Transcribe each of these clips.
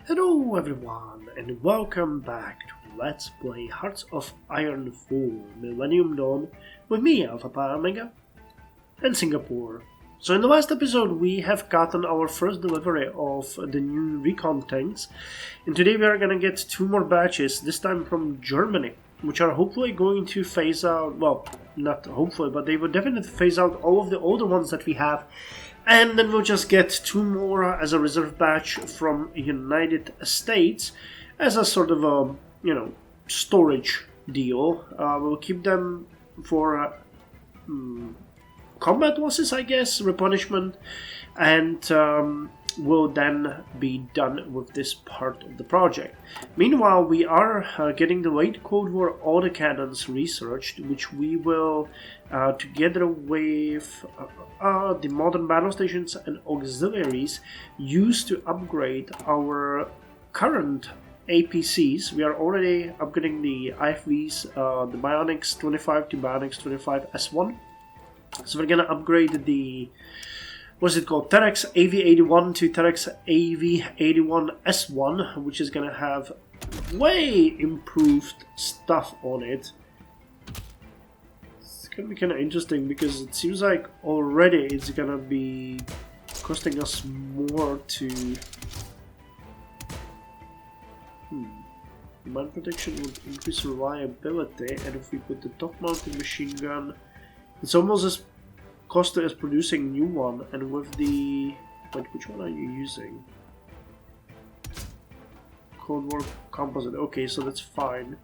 Hello everyone and welcome back to Let's Play Hearts of Iron 4 Millennium Dawn with me, Alpha Pi Omega, and Singapore. So in the last episode we have gotten our first delivery of the new recon tanks, and today we are gonna get two more batches, this time from Germany, which are hopefully going to phase out, well, not hopefully, but they will definitely phase out all of the older ones that we have. And then we'll just get two more as a reserve batch from United States as a sort of a, storage deal. We'll keep them for combat losses, I guess, replenishment, and we'll then be done with this part of the project. Meanwhile, we are getting the late Cold War autocannons researched, which we will, together with the modern battle stations and auxiliaries, use to upgrade our current APCs. We are already upgrading the IFVs, the Bionics 25 to Bionics 25 S1. So we're gonna upgrade the, what's it called, Terex AV81 to Terex AV81 S1, which is gonna have way improved stuff on it. It's gonna be kind of interesting because it seems like already it's gonna be costing us more to... Mine protection would increase reliability, and if we put the top-mounted machine gun, it's almost as costly as producing new one. And with the... wait, which one are you using? Cold War composite. Okay, so that's fine.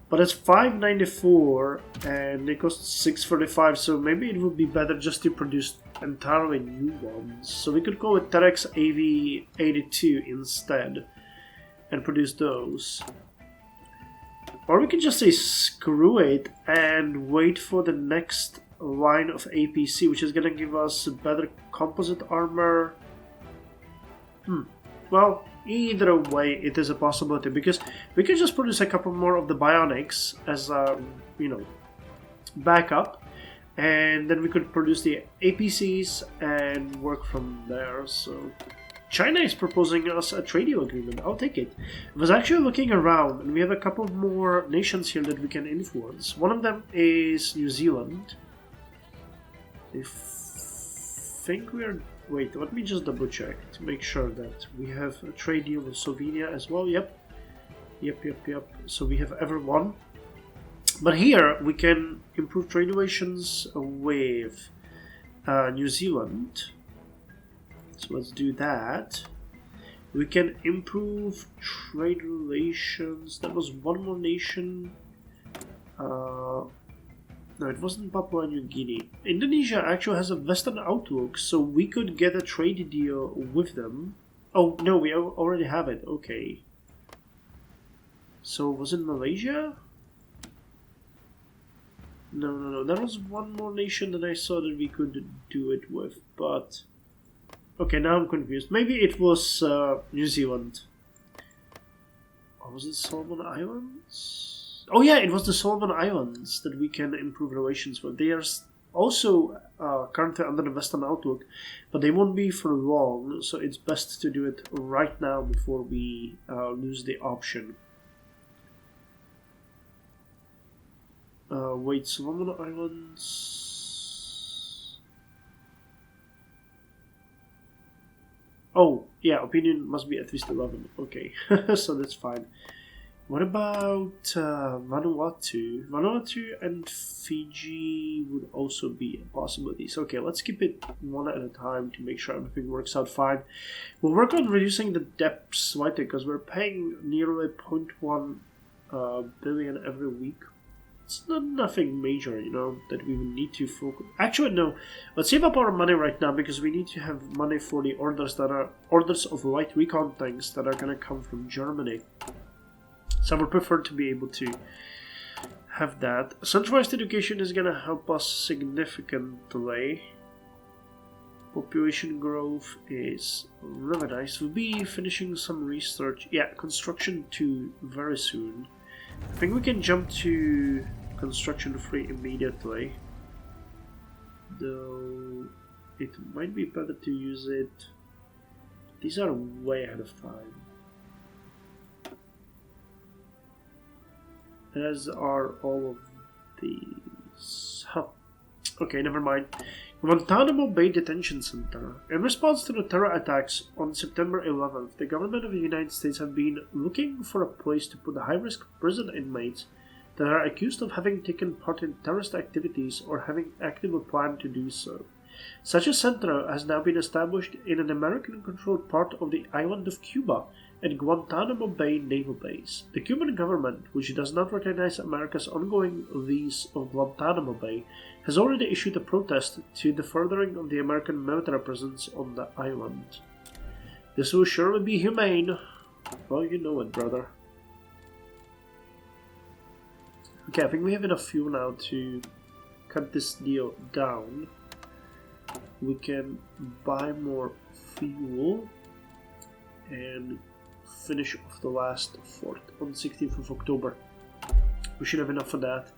But it's $594 and they cost $645, so maybe it would be better just to produce entirely new ones. So we could go with Terex AV82 instead and produce those. Or we could just say screw it and wait for the next line of APC, which is gonna give us better composite armor. Well, either way, it is a possibility because we could just produce a couple more of the Bionics as backup, and then we could produce the APCs and work from there. So China is proposing us a trade deal agreement. I'll take it. I was actually looking around, and we have a couple more nations here that we can influence. One of them is New Zealand. I think we are... wait, let me just double check to make sure that we have a trade deal with Slovenia as well. Yep. So we have everyone. But here we can improve trade relations with New Zealand. So let's do that. We can improve trade relations. That was one more nation. No, it wasn't Papua New Guinea. Indonesia actually has a Western outlook, so we could get a trade deal with them. Oh, no, we already have it. Okay. So, was it Malaysia? No. There was one more nation that I saw that we could do it with, but... okay, now I'm confused. Maybe it was New Zealand. Or was it Solomon Islands? Oh yeah, it was the Solomon Islands that we can improve relations with. They are also currently under the Western outlook, but they won't be for long, so it's best to do it right now before we lose the option. Wait, Solomon Islands... oh, yeah, opinion must be at least 11. Okay, so that's fine. What about Vanuatu? Vanuatu and Fiji would also be a possibility. So, okay, let's keep it one at a time to make sure everything works out fine. We'll work on reducing the debt slightly because we're paying nearly 0.1 billion every week. It's not nothing major, that we would need to focus. Actually, no. Let's save up our money right now because we need to have money for the orders that are orders of light recon tanks that are gonna come from Germany. So I would prefer to be able to have that. Centralized education is going to help us significantly. Population growth is really nice. We'll be finishing some research. Yeah, construction 2 very soon. I think we can jump to construction 3 immediately. Though it might be better to use it. These are way ahead of time. as are all of these. Huh. Okay, never mind. Guantanamo Bay Detention Center. In response to the terror attacks on September 11th, the government of the United States have been looking for a place to put the high-risk prison inmates that are accused of having taken part in terrorist activities or having active a plan to do so. Such a center has now been established in an American-controlled part of the island of Cuba at Guantanamo Bay Naval Base. The Cuban government, which does not recognize America's ongoing lease of Guantanamo Bay, has already issued a protest to the furthering of the American military presence on the island. This will surely be humane. Well, you know it, brother. Okay, I think we have enough fuel now to cut this deal down. We can buy more fuel and finish off the last fort on 16th of October. We should have enough for that.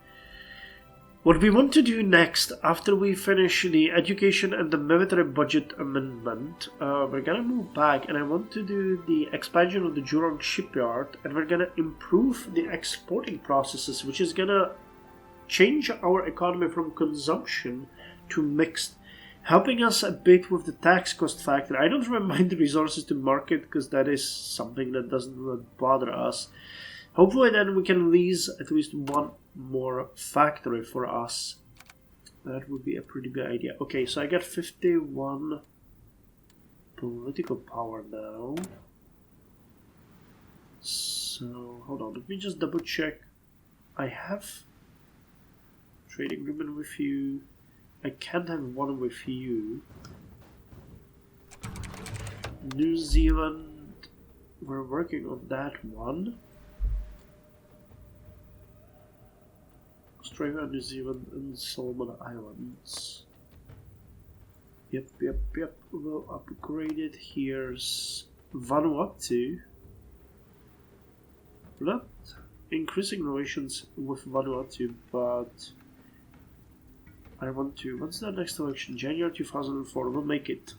What we want to do next, after we finish the education and the military budget amendment, we're gonna move back and I want to do the expansion of the Jurong shipyard, and we're gonna improve the exporting processes, which is gonna change our economy from consumption to mixed, helping us a bit with the tax cost factor. I don't really mind the resources to market because that is something that doesn't really bother us. Hopefully then we can lease at least one more factory for us. That would be a pretty good idea. Okay, so I got 51 political power now. So, hold on, let me just double check. I have trade agreement with you. I can't have one with you. New Zealand, we're working on that one. Australia, New Zealand, and Solomon Islands. Yep. We'll upgrade it. Here's Vanuatu. We're not increasing relations with Vanuatu, but I want to. What's the next election? January 2004. We'll make it.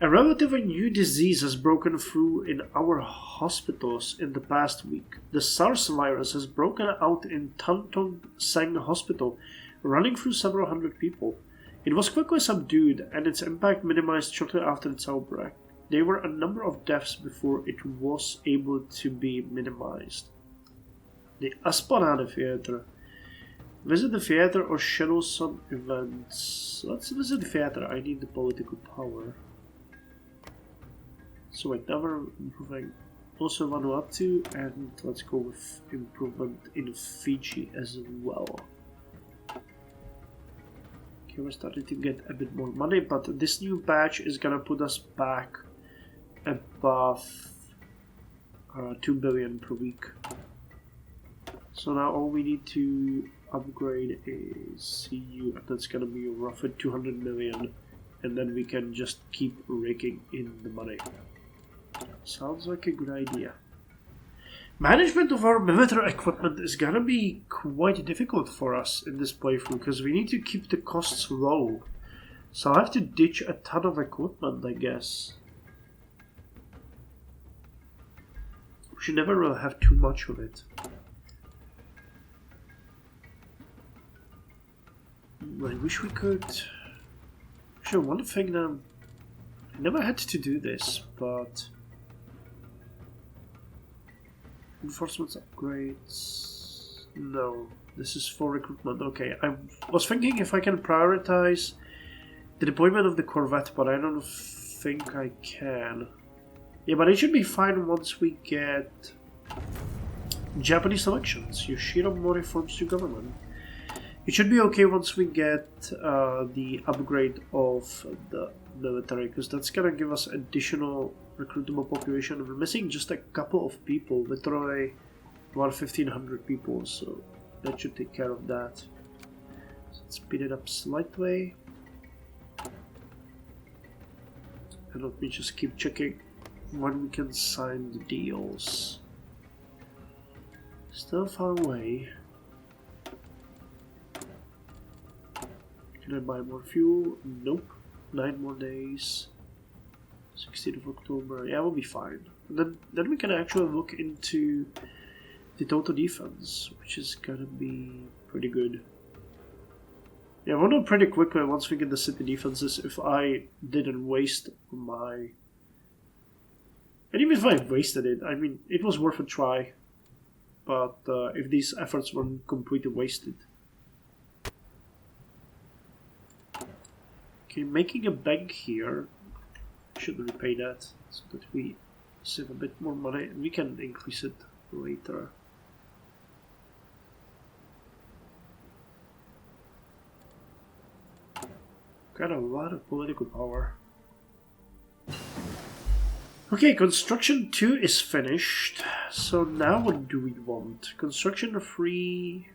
A relatively new disease has broken through in our hospitals in the past week. The SARS virus has broken out in Tan Tock Seng Hospital, running through several hundred people. It was quickly subdued and its impact minimized shortly after its outbreak. There were a number of deaths before it was able to be minimized. The Esplanade Theatre. Visit the theatre or schedule some events. Let's visit the theatre. I need the political power. So wait, now we're improving also Vanuatu, and let's go with improvement in Fiji as well. Okay, we're starting to get a bit more money, but this new batch is gonna put us back above 2 billion per week. So now all we need to upgrade is CU, and that's gonna be roughly 200 million, and then we can just keep raking in the money. Sounds like a good idea. Management of our military equipment is gonna be quite difficult for us in this playthrough because we need to keep the costs low. So I have to ditch a ton of equipment, I guess. We should never really have too much of it. I wish we could. Sure, one thing that I never had to do this, but enforcement upgrades. No, this is for recruitment. Okay, I was thinking if I can prioritize the deployment of the Corvette, but I don't think I can. Yeah, but it should be fine once we get Japanese elections. Yoshiro Mori forms new government. It should be okay once we get the upgrade of the military, because that's gonna give us additional recruitable population. We're missing just a couple of people, literally about 1,500 people, so that should take care of that. So let's speed it up slightly. And let me just keep checking when we can sign the deals. Still far away. Can I buy more fuel? Nope. 9 more days. 16th of October. Yeah, we'll be fine. And then we can actually look into the total defense, which is gonna be pretty good. Yeah, we'll know pretty quickly once we get the city defenses if I didn't waste my... And even if I wasted it, I mean, it was worth a try. But if these efforts were completely wasted. Okay, making a bank here. Should repay that so that we save a bit more money. We can increase it later. Got a lot of political power. Okay, construction 2 is finished. So now what do we want? Construction 3,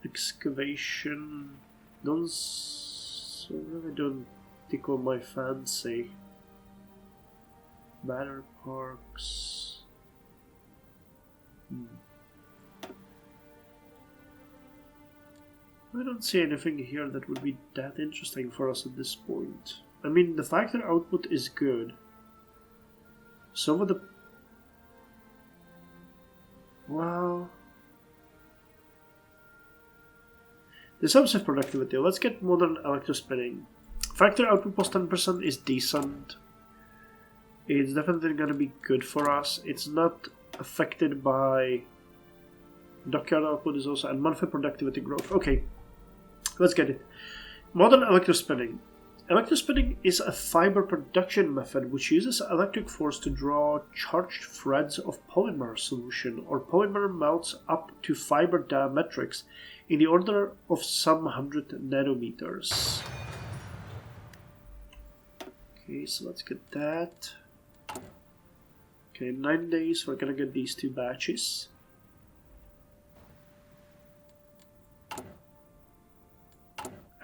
excavation. Those really don't tickle my fancy. Banner parks. I don't see anything here that would be that interesting for us at this point. I mean, the factory output is good. Some of the... Well... There's some self-productivity. Let's get modern electrospinning. Factory output plus 10% is decent. It's definitely going to be good for us. It's not affected by... Dockyard output is also... And monthly productivity growth. Okay. Let's get it. Modern electrospinning. Electrospinning is a fiber production method which uses electric force to draw charged threads of polymer solution or polymer melts up to fiber diametrics in the order of some 100 nanometers. Okay, so let's get that. Okay, 9 days we're gonna get these 2 batches.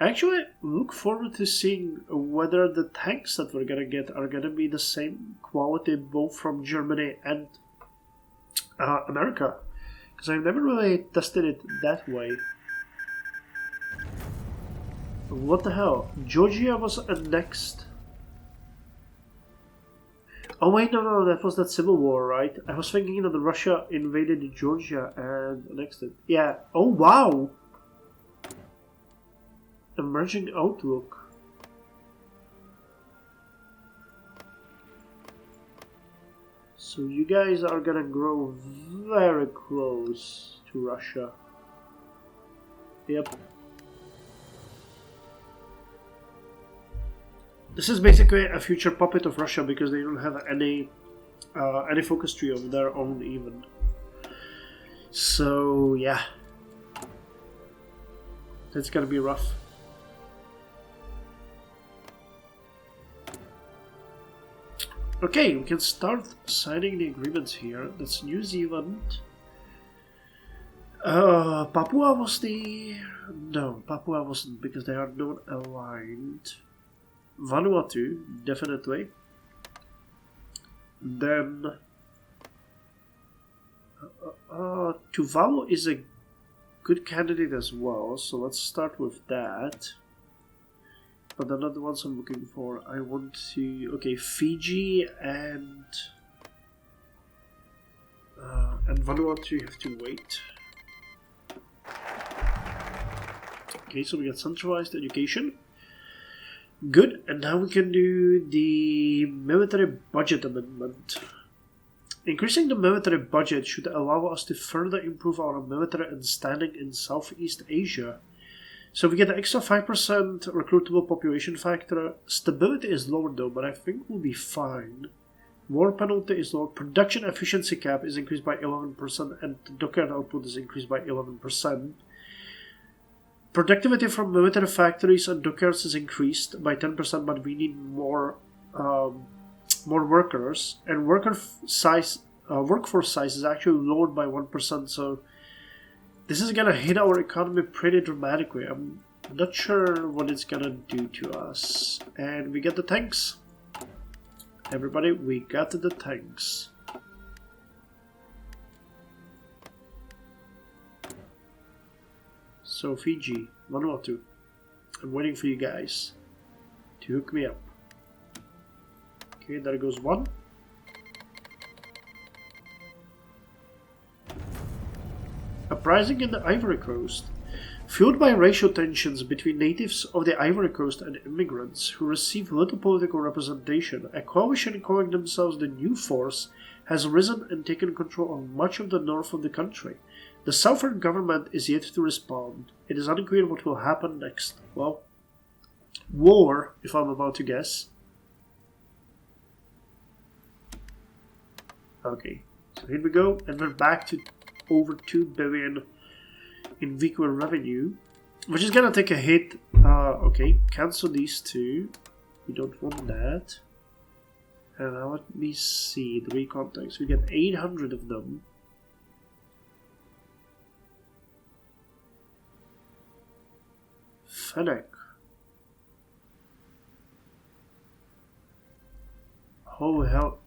I actually look forward to seeing whether the tanks that we're gonna get are gonna be the same quality both from Germany and America, because I've never really tested it that way. What the hell? Georgia was annexed. Oh wait, no, that was that civil war, right? I was thinking that Russia invaded Georgia and annexed it. Yeah. Oh wow. Emerging outlook. So you guys are gonna grow very close to Russia. Yep. This is basically a future puppet of Russia because they don't have any focus tree of their own even. So yeah, it's gonna be rough. Okay, we can start signing the agreements here. That's New Zealand. Papua was the... No, Papua wasn't because they are not aligned. Vanuatu, definitely. Then... Tuvalu is a good candidate as well, so let's start with that. But they're not the ones I'm looking for. I want to... Okay, Fiji and Vanuatu, you have to wait. Okay, so we got centralized education. Good, and now we can do the military budget amendment. Increasing the military budget should allow us to further improve our military understanding in Southeast Asia. So we get an extra 5% recruitable population factor. Stability is lower though, but I think we'll be fine. War penalty is lower. Production efficiency cap is increased by 11% and dockyard output is increased by 11%. Productivity from military factories and dockyards is increased by 10%, but we need more workers. And workforce size is actually lowered by 1%, so this is gonna hit our economy pretty dramatically. I'm not sure what it's gonna do to us. And we get the tanks. Everybody, we got the tanks. So Fiji, Vanuatu, I'm waiting for you guys to hook me up. Okay, there goes one. uprising in the Ivory Coast. Fueled by racial tensions between natives of the Ivory Coast and immigrants who receive little political representation, a coalition calling themselves the New Force has risen and taken control of much of the north of the country. The southern government is yet to respond. It is unclear what will happen next. Well, war, if I'm about to guess. Okay, so here we go, and we're back to over 2 billion in vehicle revenue, which is gonna take a hit. Okay, cancel these two. We don't want that. And now let me see the recontacts. We get 800 of them. Fennec. Oh hell.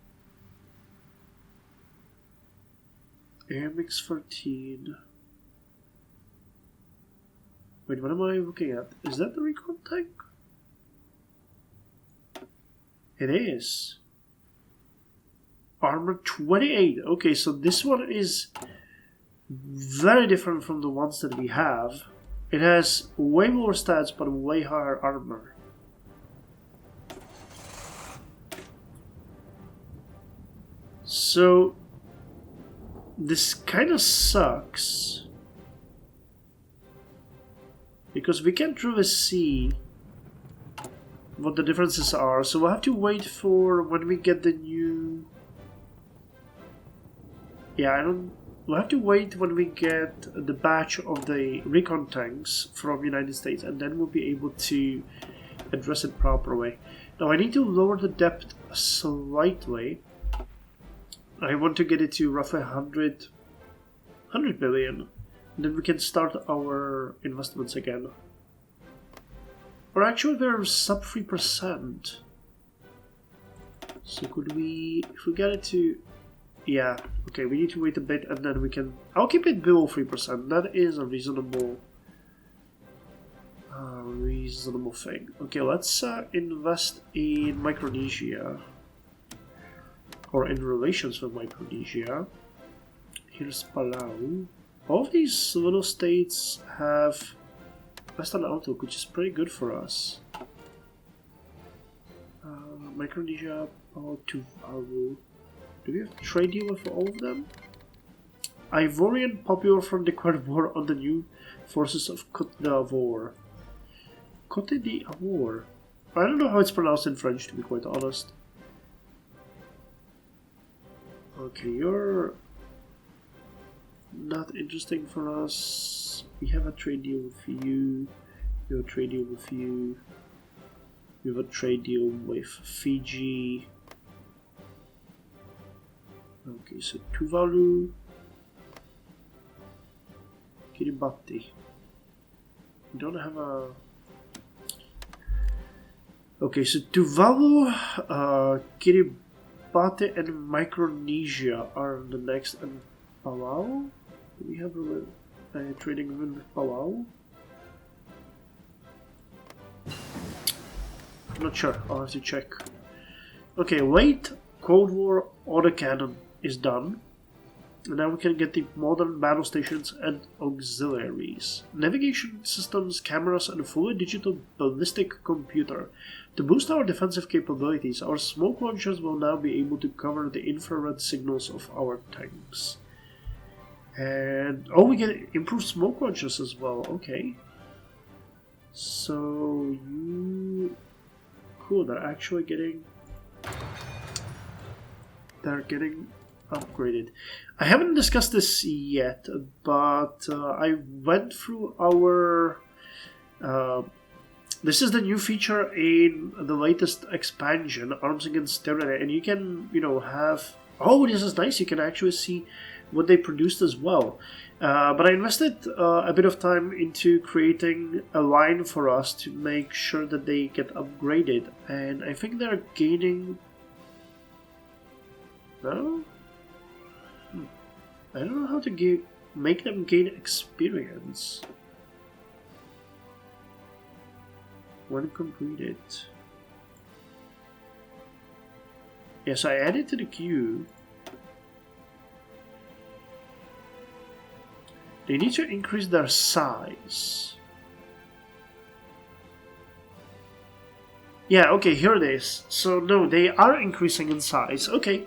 AMX 13. Wait, what am I looking at? Is that the recon tank? It is. Armor 28. Okay, so this one is very different from the ones that we have. It has way more stats but way higher armor. So this kind of sucks because we can't really see what the differences are, so we'll have to wait for when we get the new... We'll have to wait when we get the batch of the recon tanks from United States, and then we'll be able to address it properly. Now I need to lower the depth slightly. I want to get it to roughly 100 billion, and then we can start our investments again. Or actually they're sub 3%. So could we, if we get it to... Yeah, okay, we need to wait a bit and then we can... I'll keep it below 3%, that is a reasonable thing. Okay, let's invest in Micronesia. Or in relations with Micronesia. Here's Palau. All of these little states have Western outlook, which is pretty good for us. Micronesia, Palau, Tuvalu. Do we have trade deal with all of them? Ivorian popular front declared war on the new forces of Côte d'Ivoire. Côte d'Ivoire. I don't know how it's pronounced in French, to be quite honest. Okay, you're not interesting for us. We have a trade deal with you. We have a trade deal with you. We have a trade deal with Fiji. Okay, so Tuvalu, Kiribati. We don't have a... Okay, so Tuvalu, Kiribati and Micronesia are the next, and Palau? Do we have a trading agreement with Palau? I'm not sure, I'll have to check. Okay, late Cold War autocannon is done. And now we can get the modern battle stations and auxiliaries. Navigation systems, cameras, and a fully digital ballistic computer. To boost our defensive capabilities, our smoke launchers will now be able to cover the infrared signals of our tanks. And oh, we get improved smoke launchers as well. Okay. So you... Cool, they're actually getting... They're getting upgraded. I haven't discussed this yet, but I went through our... this is the new feature in the latest expansion, Arms Against Tyranny, and you can, have... Oh, this is nice, you can actually see what they produced as well. But I invested a bit of time into creating a line for us to make sure that they get upgraded, and I think they're gaining... No? I don't know how to make them gain experience when completed. Yes, I added to the queue. They need to increase their size. Yeah, okay, here it is. So no, they are increasing in size. Okay.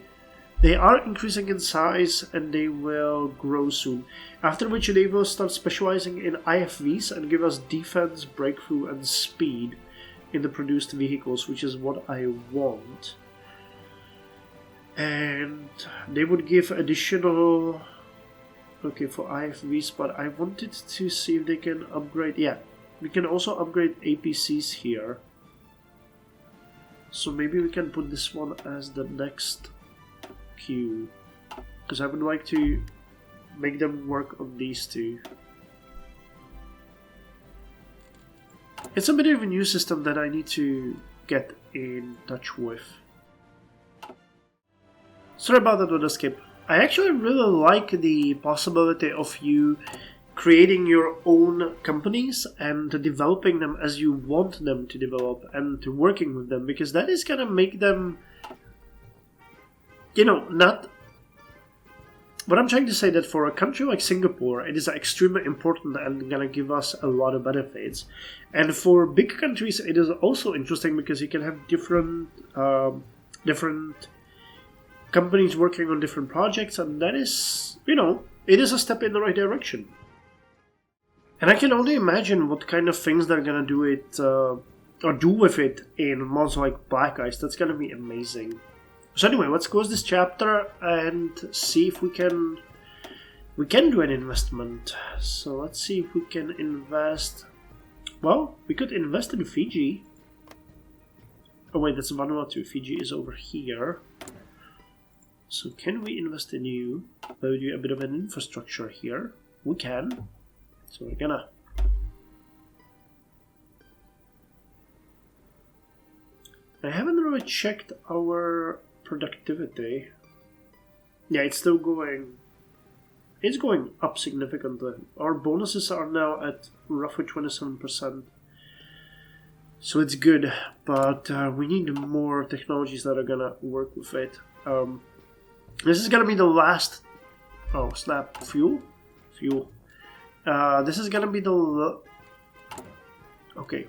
They are increasing in size and they will grow soon. After which they will start specializing in IFVs and give us defense, breakthrough, and speed in the produced vehicles, which is what I want. And they would give additional... Okay, for IFVs, but I wanted to see if they can upgrade... Yeah, we can also upgrade APCs here. So maybe we can put this one as the next queue. Because I would like to make them work on these two. It's a bit of a new system that I need to get in touch with. Sorry about that with the skip. I actually really like the possibility of you creating your own companies and developing them as you want them to develop and to working with them, because that is gonna make them, you know, not... What I'm trying to say that for a country like Singapore, it is extremely important and gonna give us a lot of benefits. And for big countries, it is also interesting because you can have different companies working on different projects, and that is, you know, it is a step in the right direction. And I can only imagine what kind of things they're gonna do it or do with it in mods like Black Ice. That's gonna be amazing. So anyway, let's close this chapter and see if we can do an investment. So let's see if we can invest. Well, we could invest in Fiji. Oh wait, that's Vanuatu. Fiji is over here. So can we invest in you? We'll do a bit of an infrastructure here. We can. So we're gonna. I haven't really checked our productivity. Yeah, it's still going. It's going up significantly. Our bonuses are now at roughly 27%. So it's good, but we need more technologies that are gonna work with it. This is gonna be the last. Oh snap! Fuel. This is gonna be the. Okay.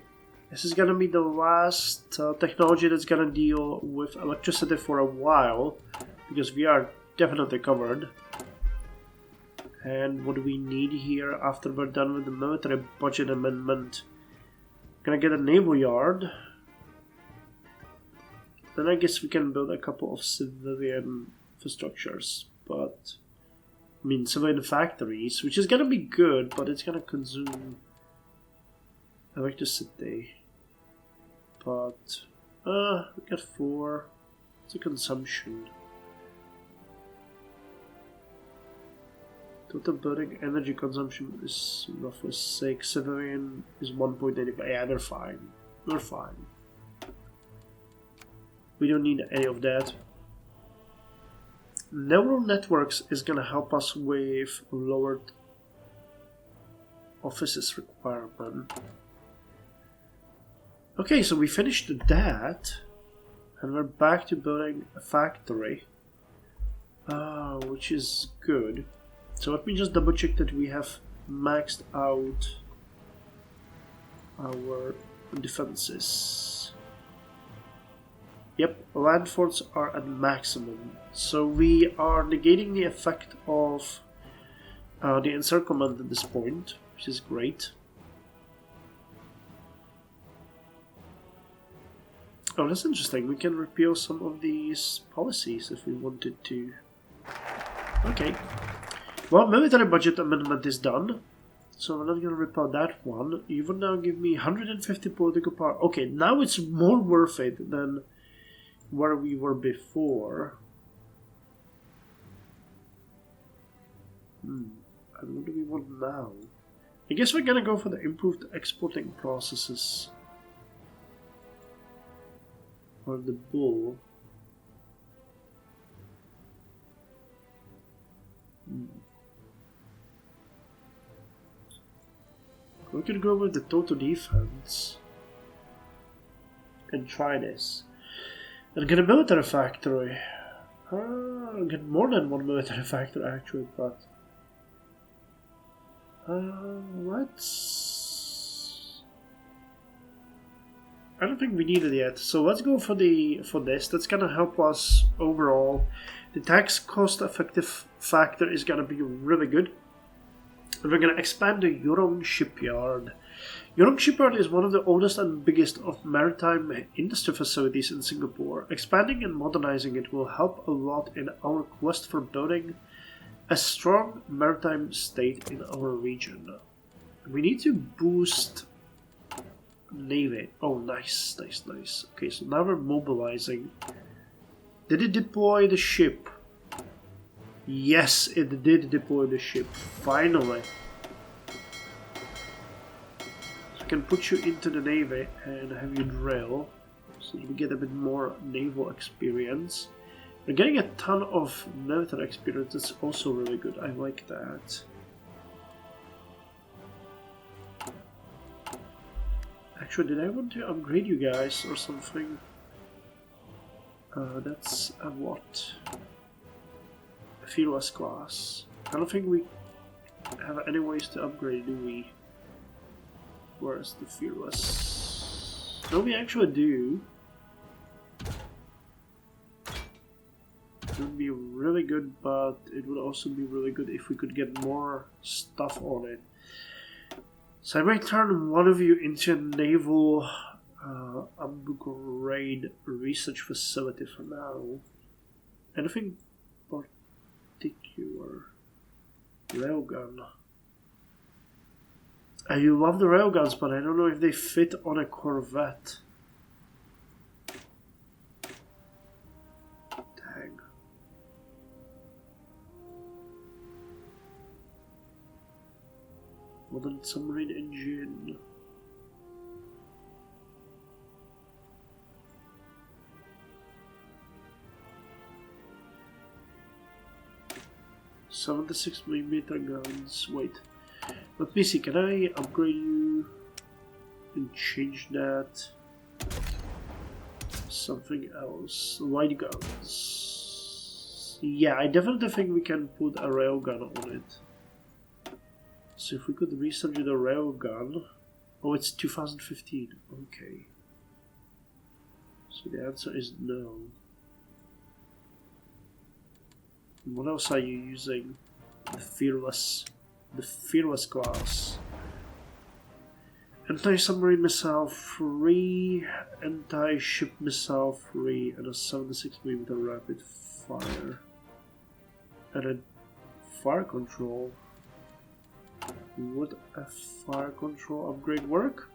This is gonna be the last technology that's gonna deal with electricity for a while, because we are definitely covered. And what do we need here after we're done with the military budget amendment? Gonna get a naval yard. Then I guess we can build a couple of civilian infrastructures, but I mean civilian factories, which is gonna be good, but it's gonna consume electricity. But we got 4. It's a consumption. Total building energy consumption is roughly 6. Civilian is 1.85. Yeah, they're fine. We're fine. We don't need any of that. Neural networks is gonna help us with lowered offices requirement. Okay, so we finished that, and we're back to building a factory, which is good. So let me just double check that we have maxed out our defenses. Yep, land forts are at maximum. So we are negating the effect of the encirclement at this point, which is great. Oh, that's interesting. We can repeal some of these policies if we wanted to. Okay. Well, military budget amendment is done. So we're not going to repeal that one. You would now give me 150 political power. Okay, now it's more worth it than where we were before. And what do we want now? I guess we're going to go for the improved exporting processes. Or the bull. We could go with the total defense and try this. And get a military factory. Get more than one military factory actually, but Let's. I don't think we need it yet, so let's go for this. That's gonna help us overall. The tax cost effective factor is gonna be really good. And we're gonna expand the Yurong shipyard. Yurong shipyard is one of the oldest and biggest of maritime industry facilities in Singapore. Expanding and modernizing it will help a lot in our quest for building a strong maritime state in our region. We need to boost Navy. Oh, nice. Okay, so now we're mobilizing. Did it deploy the ship? Yes, it did deploy the ship. Finally. So I can put you into the Navy and have you drill. So you get a bit more naval experience. We're getting a ton of military experience. That's also really good. I like that. Actually, did I want to upgrade you guys or something? That's a what? A fearless class. I don't think we have any ways to upgrade, do we? Where's the fearless? No, we actually do. It would be really good, but it would also be really good if we could get more stuff on it. So I might turn one of you into a naval upgrade research facility for now. Anything particular? Railgun. You love the railguns, but I don't know if they fit on a Corvette. Dang. Modern submarine engine. .76mm guns. Wait. Let me see. Can I upgrade you and change that? Something else. Light guns. Yeah, I definitely think we can put a railgun on it. So if we could research the railgun. Oh, it's 2015. Okay. So the answer is no. And what else are you using? The fearless class. Anti-submarine missile free, anti-ship missile free, and a 76mm rapid fire. And a fire control. Would a fire control upgrade work?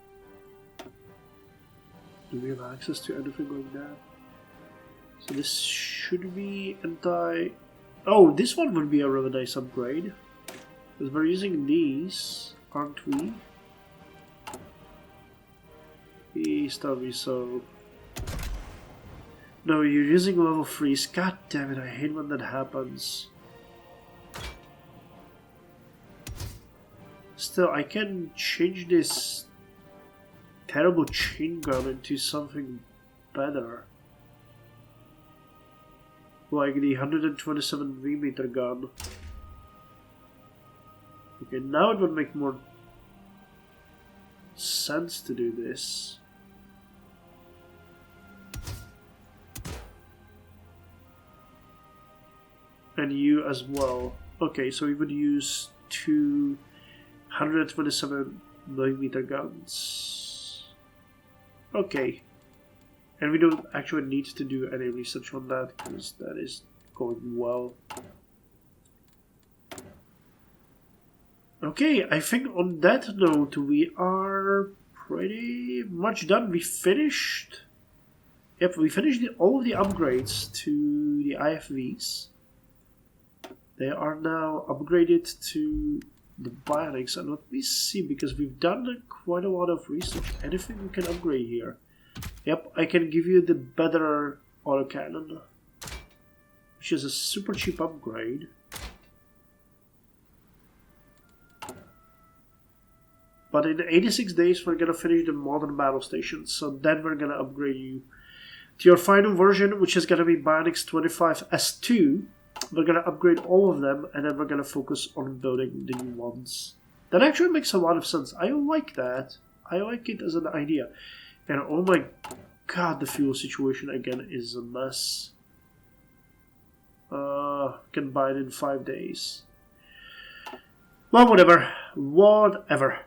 Do we have access to anything like that? So this should be anti... Oh, this one would be a really nice upgrade. Because we're using these, aren't we? Please tell me so. No, you're using level 3s. God damn it, I hate when that happens. Still, I can change this terrible chain gun into something better. Like the 127mm gun. Okay, now it would make more sense to do this. And you as well. Okay, so we would use two 127mm guns. Okay. And we don't actually need to do any research on that because that is going well. Okay, I think on that note we are pretty much done. We finished. Yep, we finished all of the upgrades to the IFVs. They are now upgraded to the bionics, and let me see, because we've done quite a lot of research. Anything we can upgrade here? Yep, I can give you the better autocannon, which is a super cheap upgrade. But in 86 days we're gonna finish the modern battle station, so then we're gonna upgrade you to your final version, which is gonna be Bionics 25S2. We're gonna upgrade all of them, and then we're gonna focus on building the new ones. That actually makes a lot of sense. I like that. I like it as an idea. And oh my god, the fuel situation again is a mess. Can buy it in 5 days. Well, whatever. Whatever.